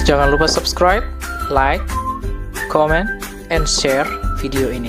Jangan lupa subscribe, like, comment, and share video ini.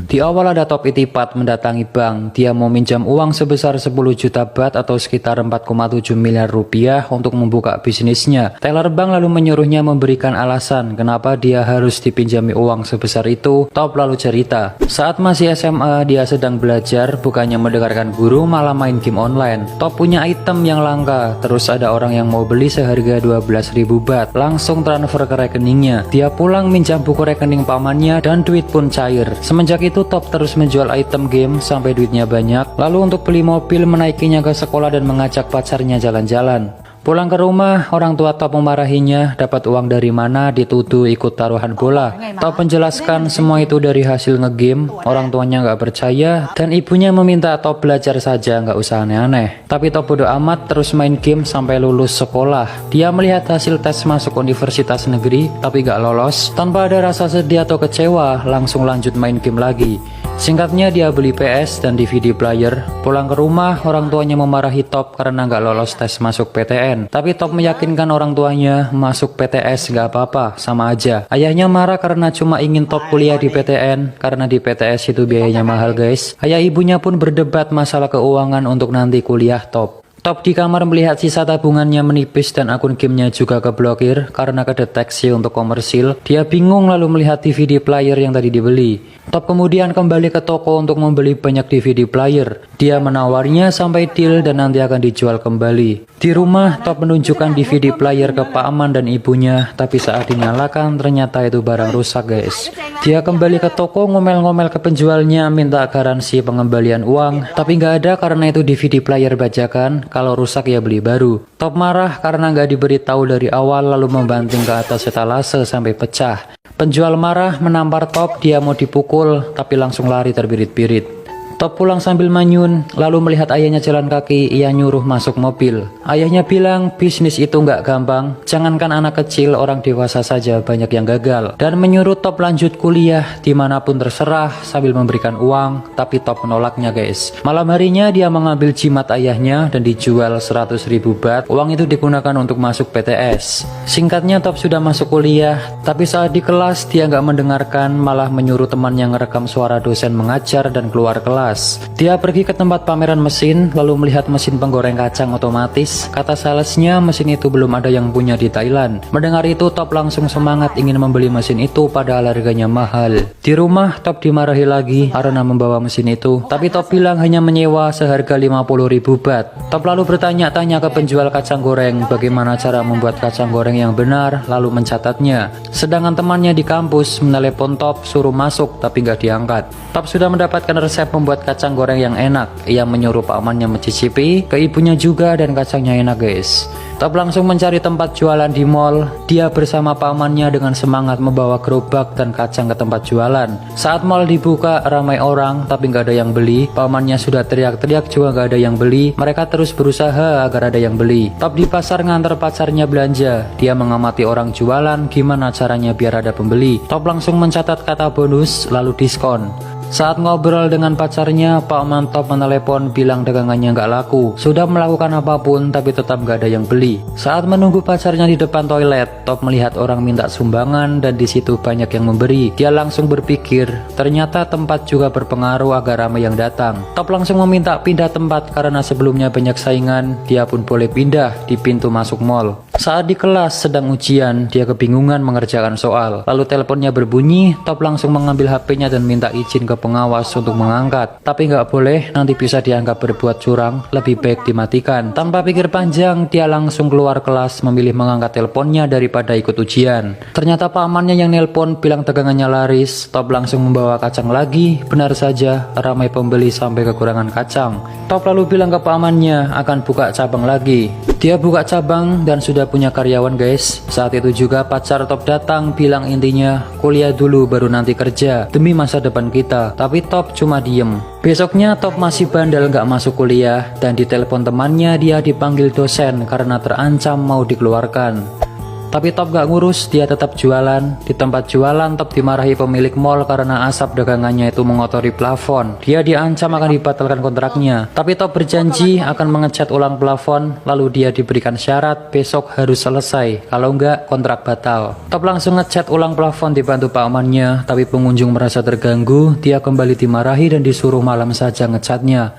Di awal ada Top Itipat mendatangi bank. Dia mau minjam uang sebesar 10 juta bat atau sekitar 4,7 miliar rupiah untuk membuka bisnisnya. Teller bank lalu menyuruhnya memberikan alasan kenapa dia harus dipinjami uang sebesar itu. Top lalu cerita, saat masih SMA dia sedang belajar, bukannya mendengarkan guru malah main game online. Top punya item yang langka, terus ada orang yang mau beli seharga 12.000 bat. Langsung transfer ke rekeningnya. Dia pulang minjam buku rekening pamannya dan duit pun cair. Semenjak itu Top terus menjual item game sampai duitnya banyak. Lalu untuk beli mobil menaikinya ke sekolah dan mengajak pacarnya jalan-jalan. Pulang ke rumah, orang tua Top memarahinya, dapat uang dari mana, dituduh ikut taruhan bola. Top menjelaskan semua itu dari hasil ngegame. Orang tuanya nggak percaya dan ibunya meminta Top belajar saja, nggak usah aneh-aneh. Tapi Top bodo amat terus main game sampai lulus sekolah. Dia melihat hasil tes masuk universitas negeri tapi nggak lolos. Tanpa ada rasa sedih atau kecewa, langsung lanjut main game lagi. Singkatnya dia beli PS dan DVD player. Pulang ke rumah, orang tuanya memarahi Top karena nggak lolos tes masuk PTN. Tapi Top meyakinkan orang tuanya masuk PTS nggak apa-apa, sama aja. Ayahnya marah karena cuma ingin Top kuliah di PTN, karena di PTS itu biayanya mahal guys. Ayah ibunya pun berdebat masalah keuangan untuk nanti kuliah Top. Top di kamar melihat sisa tabungannya menipis dan akun gamenya juga keblokir karena kedeteksi untuk komersil. Dia bingung lalu melihat DVD player yang tadi dibeli. Top kemudian kembali ke toko untuk membeli banyak DVD player. Dia menawarnya sampai deal dan nanti akan dijual kembali. Di rumah, Top menunjukkan DVD player ke Pak Aman dan ibunya, tapi saat dinyalakan ternyata itu barang rusak guys. Dia kembali ke toko ngomel-ngomel ke penjualnya minta garansi pengembalian uang, tapi nggak ada karena itu DVD player bajakan. Kalau rusak ya beli baru. Top marah karena nggak diberitahu dari awal lalu membanting ke atas etalase sampai pecah. Penjual marah menampar Top, dia mau dipukul tapi langsung lari terbirit-birit. Top pulang sambil manyun, lalu melihat ayahnya jalan kaki, ia nyuruh masuk mobil. Ayahnya bilang bisnis itu nggak gampang, jangankan anak kecil, orang dewasa saja banyak yang gagal. Dan menyuruh Top lanjut kuliah dimanapun terserah sambil memberikan uang, tapi Top menolaknya guys. Malam harinya dia mengambil jimat ayahnya dan dijual 100.000 bat. Uang itu digunakan untuk masuk PTS. Singkatnya Top sudah masuk kuliah, tapi saat di kelas dia nggak mendengarkan, malah menyuruh temannya ngerekam suara dosen mengajar dan keluar kelas. Dia pergi ke tempat pameran mesin, lalu melihat mesin penggoreng kacang otomatis. Kata salesnya mesin itu belum ada yang punya di Thailand. Mendengar itu Top langsung semangat ingin membeli mesin itu padahal harganya mahal. Di rumah Top dimarahi lagi karena membawa mesin itu, tapi Top bilang hanya menyewa seharga 50.000 bat. Top lalu bertanya-tanya ke penjual kacang goreng bagaimana cara membuat kacang goreng yang benar, lalu mencatatnya. Sedangkan temannya di kampus menelepon Top suruh masuk tapi nggak diangkat. Top sudah mendapatkan resep membuat kacang goreng yang enak. Ia menyuruh pamannya mencicipi, ke ibunya juga, dan kacangnya enak guys. Top langsung mencari tempat jualan di mall. Dia bersama pamannya dengan semangat membawa gerobak dan kacang ke tempat jualan. Saat mall dibuka ramai orang tapi nggak ada yang beli. Pamannya sudah teriak-teriak juga nggak ada yang beli. Mereka terus berusaha agar ada yang beli. Top di pasar ngantar pacarnya belanja. Dia mengamati orang jualan gimana caranya biar ada pembeli. Top langsung mencatat kata bonus lalu diskon. Saat ngobrol dengan pacarnya, Pak Man Top menelepon bilang dagangannya nggak laku. Sudah melakukan apapun tapi tetap nggak ada yang beli. Saat menunggu pacarnya di depan toilet, Top melihat orang minta sumbangan dan di situ banyak yang memberi. Dia langsung berpikir, ternyata tempat juga berpengaruh agar ramai yang datang. Top langsung meminta pindah tempat karena sebelumnya banyak saingan. Dia pun boleh pindah di pintu masuk mall. Saat di kelas sedang ujian, dia kebingungan mengerjakan soal. Lalu teleponnya berbunyi, Top langsung mengambil HP-nya dan minta izin ke pengawas untuk mengangkat. Tapi nggak boleh, nanti bisa dianggap berbuat curang, lebih baik dimatikan. Tanpa pikir panjang, dia langsung keluar kelas memilih mengangkat teleponnya daripada ikut ujian. Ternyata pamannya yang nelpon bilang dagangannya laris. Top langsung membawa kacang lagi. Benar saja, ramai pembeli sampai kekurangan kacang. Top lalu bilang ke pamannya akan buka cabang lagi. Dia buka cabang dan sudah punya karyawan guys. Saat itu juga pacar Top datang bilang intinya kuliah dulu baru nanti kerja demi masa depan kita. Tapi Top cuma diem. Besoknya Top masih bandel nggak masuk kuliah dan ditelepon temannya dia dipanggil dosen karena terancam mau dikeluarkan. Tapi Top gak ngurus, dia tetap jualan. Di tempat jualan, Top dimarahi pemilik mall karena asap dagangannya itu mengotori plafon. Dia diancam akan dibatalkan kontraknya. Tapi Top berjanji akan mengecat ulang plafon, lalu dia diberikan syarat besok harus selesai. Kalau enggak, kontrak batal. Top langsung ngecat ulang plafon dibantu pamannya, tapi pengunjung merasa terganggu. Dia kembali dimarahi dan disuruh malam saja ngecatnya.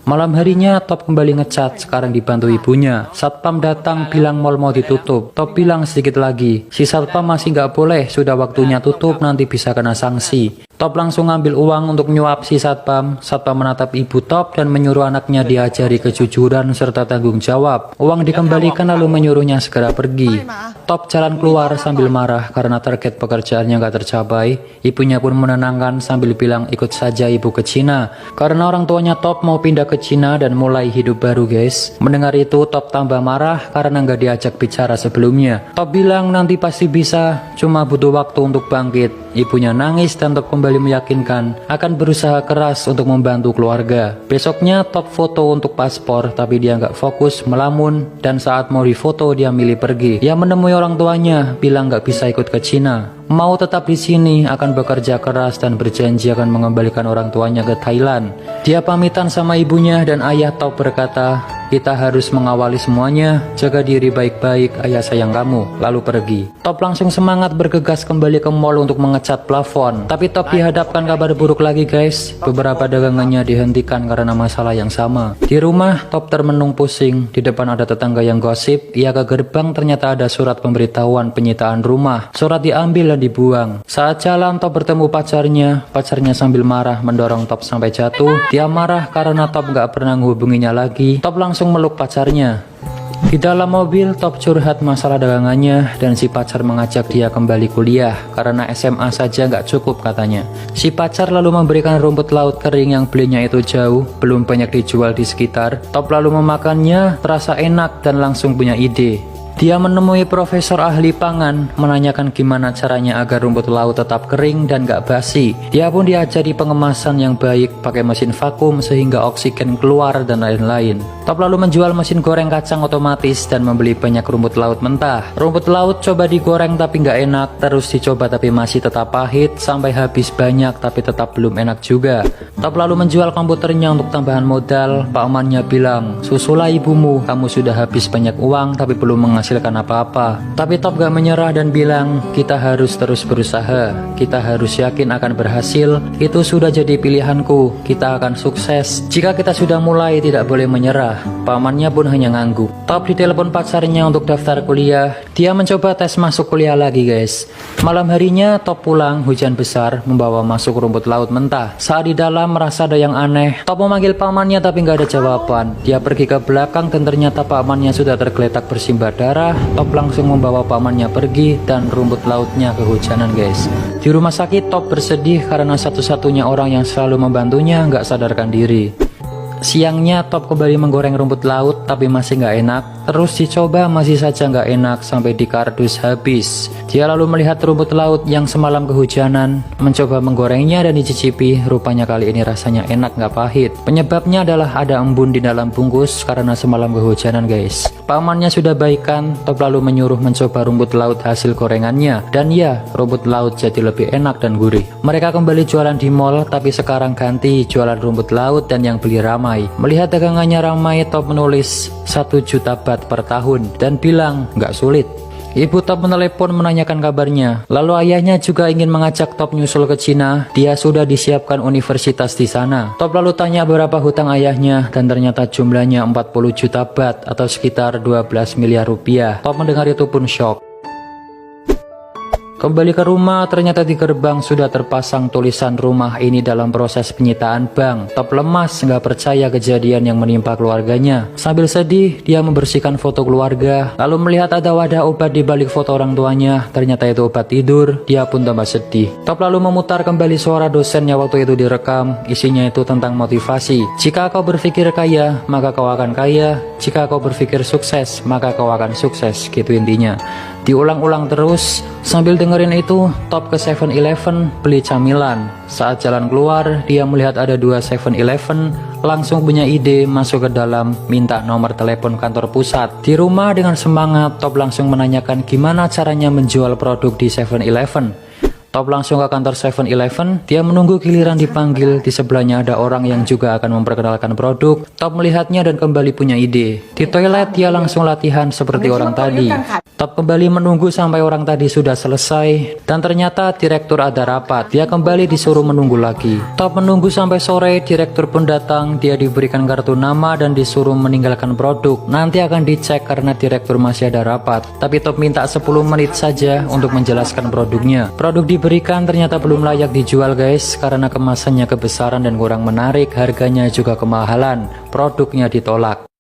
Malam harinya Top kembali ngecat, sekarang dibantu ibunya. Satpam datang bilang mall mau ditutup. Top bilang sedikit lagi, si satpam masih nggak boleh, sudah waktunya tutup, nanti bisa kena sanksi. Top langsung ngambil uang untuk nyuap si satpam. Satpam menatap ibu Top dan menyuruh anaknya diajari kejujuran serta tanggung jawab. Uang dikembalikan lalu menyuruhnya segera pergi. Top jalan keluar sambil marah karena target pekerjaannya nggak tercapai. Ibunya pun menenangkan sambil bilang ikut saja ibu ke Cina. Karena orang tuanya Top mau pindah ke Cina dan mulai hidup baru guys. Mendengar itu Top tambah marah karena nggak diajak bicara sebelumnya. Top bilang nanti pasti bisa, cuma butuh waktu untuk bangkit. Ibunya nangis dan Top kembali meyakinkan akan berusaha keras untuk membantu keluarga. Besoknya Top foto untuk paspor, tapi dia nggak fokus, melamun, dan saat mau difoto dia milih pergi. Dia menemui orang tuanya, bilang nggak bisa ikut ke Cina. Mau tetap di sini, akan bekerja keras dan berjanji akan mengembalikan orang tuanya ke Thailand. Dia pamitan sama ibunya dan ayah Top berkata, kita harus mengawali semuanya, jaga diri baik-baik, ayah sayang kamu, lalu pergi. Top langsung semangat bergegas kembali ke mall untuk mengecat plafon. Tapi Top dihadapkan kabar buruk lagi guys, beberapa dagangannya dihentikan karena masalah yang sama. Di rumah Top termenung pusing, di depan ada tetangga yang gosip, ia ke gerbang ternyata ada surat pemberitahuan penyitaan rumah. Surat diambil dan dibuang. Saat jalan Top bertemu pacarnya sambil marah mendorong Top sampai jatuh. Dia marah karena Top gak pernah menghubunginya lagi. Top langsung meluk pacarnya. Di dalam mobil Top curhat masalah dagangannya dan si pacar mengajak dia kembali kuliah karena SMA saja gak cukup katanya. Si pacar lalu memberikan rumput laut kering yang belinya itu jauh, belum banyak dijual di sekitar. Top lalu memakannya, terasa enak dan langsung punya ide. Dia menemui profesor ahli pangan, menanyakan gimana caranya agar rumput laut tetap kering dan gak basi. Dia pun diajari pengemasan yang baik, pakai mesin vakum sehingga oksigen keluar dan lain-lain. Top lalu menjual mesin goreng kacang otomatis dan membeli banyak rumput laut mentah. Rumput laut coba digoreng tapi gak enak, terus dicoba tapi masih tetap pahit, sampai habis banyak tapi tetap belum enak juga. Top lalu menjual komputernya untuk tambahan modal. Pak Omannya bilang, susulah ibumu, kamu sudah habis banyak uang tapi belum menghasilkan apa-apa. Tapi Top gak menyerah dan bilang, kita harus terus berusaha, kita harus yakin akan berhasil, itu sudah jadi pilihanku, kita akan sukses. Jika kita sudah mulai tidak boleh menyerah. Pamannya pun hanya ngangguk. Top ditelepon pacarnya untuk daftar kuliah. Dia mencoba tes masuk kuliah lagi guys. Malam harinya Top pulang, hujan besar membawa masuk rumput laut mentah. Saat di dalam merasa ada yang aneh. Top memanggil pamannya tapi nggak ada jawaban. Dia pergi ke belakang dan ternyata pamannya sudah tergeletak bersimbah darah. Top langsung membawa pamannya pergi dan rumput lautnya kehujanan guys. Di rumah sakit Top bersedih karena satu-satunya orang yang selalu membantunya nggak sadarkan diri. Siangnya Top kembali menggoreng rumput laut tapi masih nggak enak. Terus dicoba masih saja nggak enak sampai di kardus habis. Dia lalu melihat rumput laut yang semalam kehujanan, mencoba menggorengnya dan dicicipi. Rupanya kali ini rasanya enak nggak pahit. Penyebabnya adalah ada embun di dalam bungkus karena semalam kehujanan guys. Pamannya sudah baikan. Top lalu menyuruh mencoba rumput laut hasil gorengannya. Dan ya, rumput laut jadi lebih enak dan gurih. Mereka kembali jualan di mall tapi sekarang ganti jualan rumput laut dan yang beli ramai. Melihat dagangannya ramai, Top menulis 1 juta baht per tahun dan bilang nggak sulit. Ibu Top menelepon menanyakan kabarnya. Lalu ayahnya juga ingin mengajak Top nyusul ke Cina. Dia sudah disiapkan universitas di sana. Top lalu tanya berapa hutang ayahnya dan ternyata jumlahnya 40 juta baht atau sekitar 12 miliar rupiah. Top mendengar itu pun shock. Kembali ke rumah, ternyata di gerbang sudah terpasang tulisan rumah ini dalam proses penyitaan bank. Top lemas, nggak percaya kejadian yang menimpa keluarganya. Sambil sedih, dia membersihkan foto keluarga, lalu melihat ada wadah obat di balik foto orang tuanya. Ternyata itu obat tidur, dia pun tambah sedih. Top lalu memutar kembali suara dosennya waktu itu direkam. Isinya itu tentang motivasi. Jika kau berpikir kaya, maka kau akan kaya. Jika kau berpikir sukses, maka kau akan sukses, gitu intinya. Diulang-ulang terus. Sambil dengerin itu, Top ke 7-Eleven beli camilan. Saat jalan keluar, dia melihat ada 2 7-Eleven. langsung punya ide masuk ke dalam, minta nomor telepon kantor pusat. Di rumah dengan semangat, Top langsung menanyakan gimana caranya menjual produk di 7-Eleven. Top langsung ke kantor 7-Eleven, dia menunggu giliran dipanggil. Di sebelahnya ada orang yang juga akan memperkenalkan produk. Top melihatnya dan kembali punya ide. Di toilet dia langsung latihan seperti orang tadi. Top kembali menunggu sampai orang tadi sudah selesai, dan ternyata direktur ada rapat. Dia kembali disuruh menunggu lagi. Top menunggu sampai sore, direktur pun datang. Dia diberikan kartu nama dan disuruh meninggalkan produk. Nanti akan dicek karena direktur masih ada rapat. Tapi Top minta 10 menit saja untuk menjelaskan produknya. Produk diberikan ternyata belum layak dijual guys, karena kemasannya kebesaran dan kurang menarik, harganya juga kemahalan. Produknya ditolak.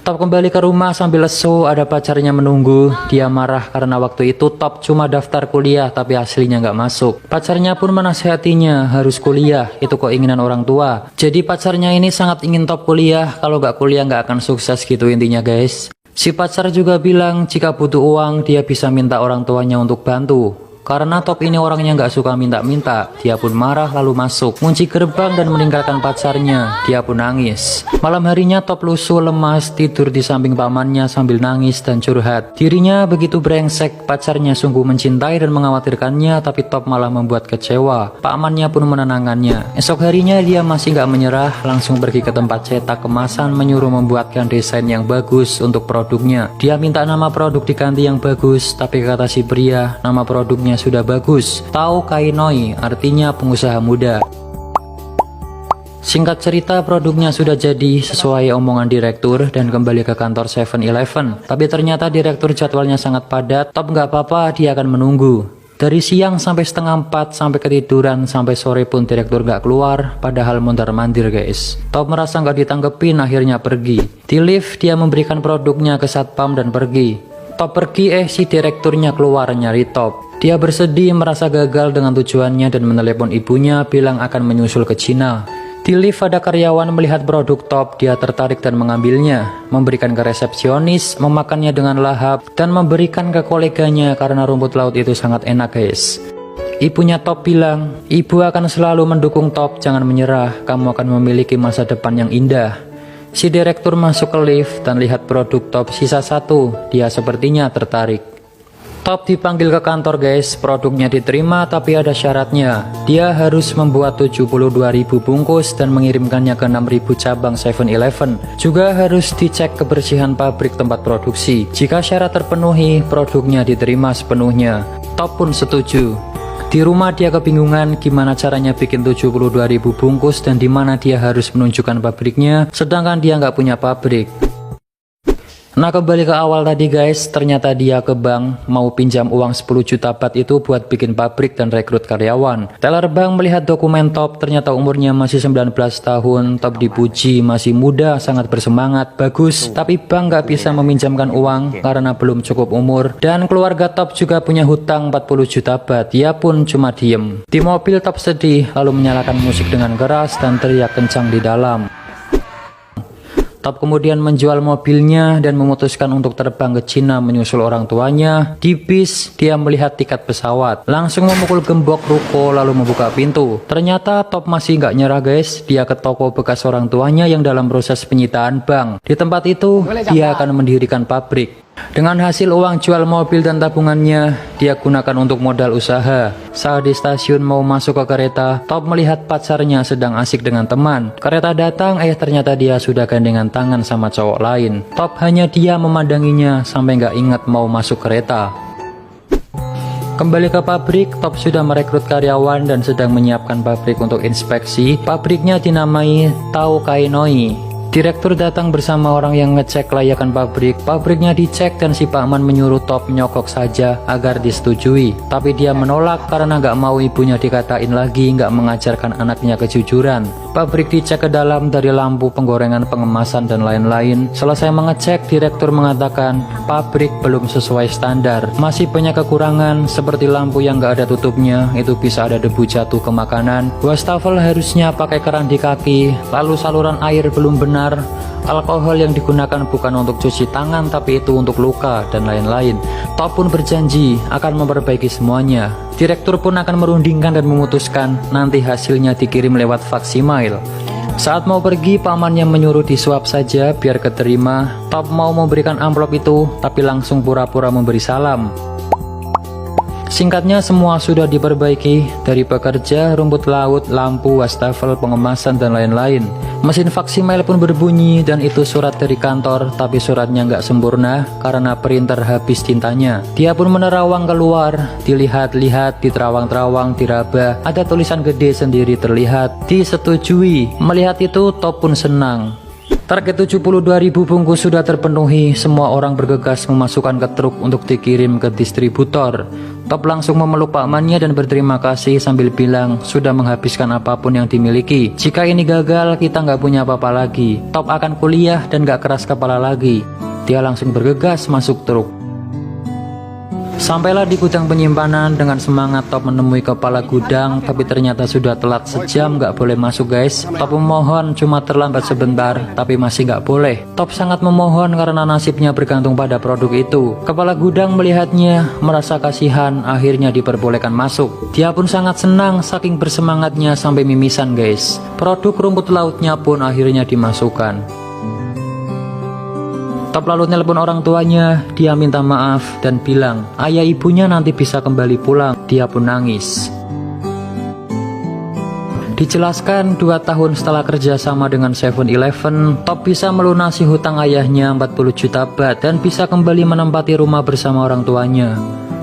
Top kembali ke rumah sambil lesu, ada pacarnya menunggu. Dia marah karena waktu itu Top cuma daftar kuliah tapi aslinya nggak masuk. Pacarnya pun menasihatinya harus kuliah, itu keinginan orang tua. Jadi pacarnya ini sangat ingin Top kuliah, kalau nggak kuliah nggak akan sukses gitu intinya guys. Si pacar juga bilang jika butuh uang dia bisa minta orang tuanya untuk bantu. Karena Top ini orangnya nggak suka minta-minta, dia pun marah lalu masuk, kunci gerbang dan meninggalkan pacarnya. Dia pun nangis. Malam harinya Top lusuh lemas, tidur di samping pamannya sambil nangis dan curhat. Dirinya begitu brengsek, pacarnya sungguh mencintai dan mengkhawatirkannya, tapi Top malah membuat kecewa. Pamannya pun menenangkannya. Esok harinya dia masih nggak menyerah, langsung pergi ke tempat cetak kemasan, menyuruh membuatkan desain yang bagus untuk produknya. Dia minta nama produk diganti yang bagus, tapi kata si pria, nama produknya sudah bagus, Tao Kainoi, artinya pengusaha muda. Singkat cerita, produknya sudah jadi sesuai omongan direktur dan kembali ke kantor 7-Eleven. Tapi ternyata direktur jadwalnya sangat padat. Top nggak apa-apa, dia akan menunggu. Dari siang sampai setengah 4, sampai ketiduran, sampai sore pun direktur nggak keluar, padahal mondar-mandir guys. Top merasa nggak ditanggepin, akhirnya pergi. Di lift, dia memberikan produknya ke satpam dan pergi. Top pergi, si direkturnya keluar nyari Top. Dia bersedih merasa gagal dengan tujuannya dan menelepon ibunya bilang akan menyusul ke Cina. Di lift ada karyawan melihat produk Top, dia tertarik dan mengambilnya, memberikan ke resepsionis, memakannya dengan lahap, dan memberikan ke koleganya karena rumput laut itu sangat enak guys. Ibunya Top bilang, ibu akan selalu mendukung Top, jangan menyerah, kamu akan memiliki masa depan yang indah. Si direktur masuk ke lift dan lihat produk Top sisa 1, dia sepertinya tertarik. Top dipanggil ke kantor guys, produknya diterima tapi ada syaratnya. Dia harus membuat 72.000 bungkus dan mengirimkannya ke 6.000 cabang 7-Eleven. Juga harus dicek kebersihan pabrik tempat produksi. Jika syarat terpenuhi, produknya diterima sepenuhnya. Top pun setuju. Di rumah dia kebingungan gimana caranya bikin 72.000 bungkus dan di mana dia harus menunjukkan pabriknya, sedangkan dia nggak punya pabrik. Nah kembali ke awal tadi guys, ternyata dia ke bank mau pinjam uang 10 juta baht itu buat bikin pabrik dan rekrut karyawan. Teller bank melihat dokumen Top, ternyata umurnya masih 19 tahun. Top dipuji masih muda, sangat bersemangat, bagus. Tapi bank gak bisa meminjamkan uang karena belum cukup umur. Dan keluarga Top juga punya hutang 40 juta baht, dia pun cuma diem. Di mobil Top sedih, lalu menyalakan musik dengan keras dan teriak kencang di dalam. Top kemudian menjual mobilnya dan memutuskan untuk terbang ke Cina menyusul orang tuanya. Di bis, dia melihat tiket pesawat, langsung memukul gembok ruko lalu membuka pintu. Ternyata Top masih nggak nyerah guys, dia ke toko bekas orang tuanya yang dalam proses penyitaan bank. Di tempat itu, dia akan mendirikan pabrik. Dengan hasil uang jual mobil dan tabungannya, dia gunakan untuk modal usaha. Saat di stasiun mau masuk ke kereta, Top melihat pacarnya sedang asik dengan teman. Kereta datang, ternyata dia sudah gandengan tangan sama cowok lain. Top hanya dia memandanginya sampai nggak ingat mau masuk kereta. Kembali ke pabrik, Top sudah merekrut karyawan dan sedang menyiapkan pabrik untuk inspeksi. Pabriknya dinamai Tao Kainoi. Direktur datang bersama orang yang ngecek kelayakan pabrik. Pabriknya dicek dan si Pakman menyuruh Top nyokok saja agar disetujui. Tapi dia menolak karena nggak mau ibunya dikatain lagi nggak mengajarkan anaknya kejujuran. Pabrik dicek ke dalam dari lampu, penggorengan, pengemasan, dan lain-lain. Selesai mengecek, direktur mengatakan pabrik belum sesuai standar. Masih banyak kekurangan seperti lampu yang nggak ada tutupnya, itu bisa ada debu jatuh ke makanan. Wastafel harusnya pakai keran di kaki, lalu saluran air belum benar. Alkohol yang digunakan bukan untuk cuci tangan tapi itu untuk luka dan lain-lain. Top pun berjanji akan memperbaiki semuanya. Direktur pun akan merundingkan dan memutuskan nanti hasilnya dikirim lewat faksimiil. Saat mau pergi, pamannya menyuruh disuap saja biar keterima. Top mau memberikan amplop itu, tapi langsung pura-pura memberi salam. Singkatnya semua sudah diperbaiki, dari pekerja, rumput laut, lampu, wastafel, pengemasan, dan lain-lain. Mesin faksimiler pun berbunyi, dan itu surat dari kantor, tapi suratnya nggak sempurna karena printer habis tintanya. Dia pun menerawang keluar, dilihat-lihat, diterawang-terawang, diraba, ada tulisan gede sendiri terlihat, disetujui. Melihat itu, Top pun senang. Target 72.000 bungkus sudah terpenuhi, semua orang bergegas memasukkan ke truk untuk dikirim ke distributor. Top langsung memeluk pakmannya dan berterima kasih sambil bilang sudah menghabiskan apapun yang dimiliki. Jika ini gagal, kita nggak punya apa-apa lagi. Top akan kuliah dan nggak keras kepala lagi. Dia langsung bergegas masuk truk. Sampailah di gudang penyimpanan. Dengan semangat Top menemui kepala gudang, tapi ternyata sudah telat sejam, nggak boleh masuk guys. Top memohon cuma terlambat sebentar, tapi masih nggak boleh. Top sangat memohon karena nasibnya bergantung pada produk itu. Kepala gudang melihatnya, merasa kasihan, akhirnya diperbolehkan masuk. Dia pun sangat senang, saking bersemangatnya sampai mimisan guys. Produk rumput lautnya pun akhirnya dimasukkan. Top lalu nelpon orang tuanya, dia minta maaf dan bilang ayah ibunya nanti bisa kembali pulang. Dia pun nangis. Dijelaskan 2 tahun setelah kerja sama dengan 7-Eleven, Top bisa melunasi hutang ayahnya 40 juta baht dan bisa kembali menempati rumah bersama orang tuanya.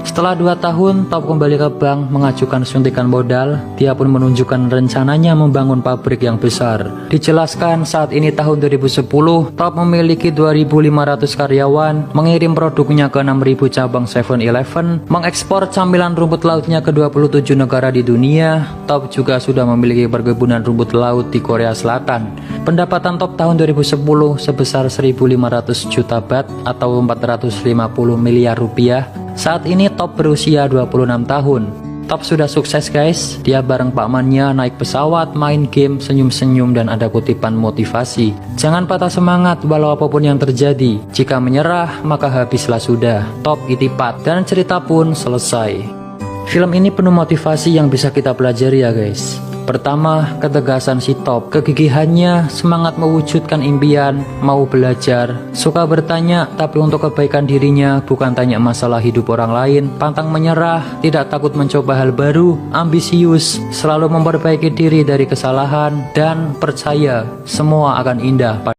Setelah 2 tahun, Top kembali ke bank mengajukan suntikan modal. Dia pun menunjukkan rencananya membangun pabrik yang besar. Dijelaskan saat ini tahun 2010, Top memiliki 2.500 karyawan, mengirim produknya ke 6.000 cabang 7-Eleven, mengekspor camilan rumput lautnya ke 27 negara di dunia. Top juga sudah memiliki perkebunan rumput laut di Korea Selatan. Pendapatan Top tahun 2010 sebesar 1.500 juta baht atau 450 miliar rupiah. Saat ini Top berusia 26 tahun. Top sudah sukses guys. Dia bareng pakmannya naik pesawat, main game, senyum-senyum, dan ada kutipan motivasi. Jangan patah semangat walau apapun yang terjadi. Jika menyerah maka habislah sudah. Top itipat. Dan cerita pun selesai. Film ini penuh motivasi yang bisa kita pelajari ya guys. Pertama, ketegasan si Top, kegigihannya, semangat mewujudkan impian, mau belajar, suka bertanya tapi untuk kebaikan dirinya, bukan tanya masalah hidup orang lain, pantang menyerah, tidak takut mencoba hal baru, ambisius, selalu memperbaiki diri dari kesalahan, dan percaya semua akan indah pada